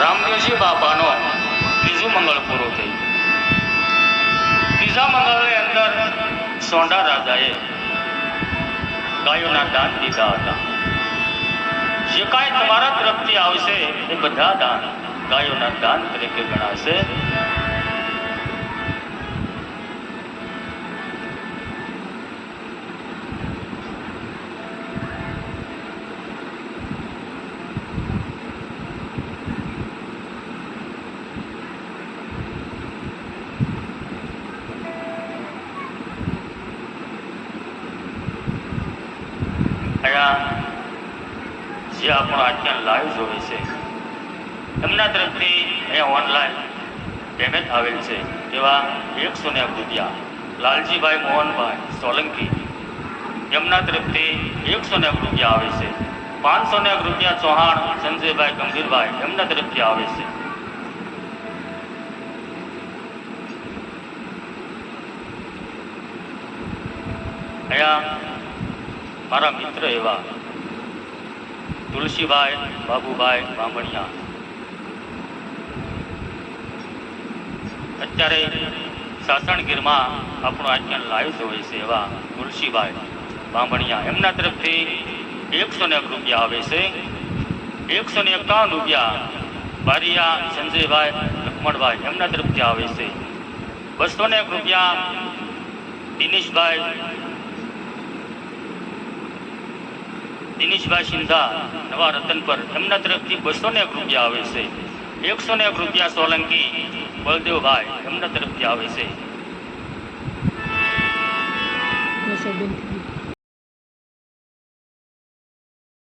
રામદેવજી બાપાનો ત્રીજું મંગળ પૂરું થયું. ત્રીજા મંગળની અંદર સોંડા રાજાએ ગાયોના દાન દીધા હતા. જે કાંઈ તમારા તરફથી આવશે એ બધા દાન ગાયોના દાન તરીકે ગણાશે. જે આપણો આખ્યાન લાઈવ જોવે છે એમના તરફથી અહીંયા ઓનલાઈન પેમેન્ટ આવેલ છે એવા 101 રૂપિયા લાલજીભાઈ મોહનભાઈ સોલંકી એમના તરફથી 101 રૂપિયા આવે છે. 501 રૂપિયા ચૌહાણ સંજયભાઈ ગંભીરભાઈ એમના તરફથી આવે છે. અહીંયા મારા મિત્ર એવા તુલસીભાઈ બાબુભાઈ બામણિયા અત્યારે સાસણગીરમાં આપણું આખ્યાન લાઈવ જોવે છે એવા તુલસીભાઈ બામણિયા એમના તરફથી 101 રૂપિયા આવે છે. 151 રૂપિયા બારિયા સંજયભાઈ લક્ષ્મણભાઈ એમના તરફથી આવે છે. 201 રૂપિયા દિનેશભાઈ સિંધા નવા રતનપર એમના તરફથી 201 રૂપિયા આવે છે. 101 રૂપિયા સોલંકી બળદેવભાઈ એમના તરફથી આવે છે.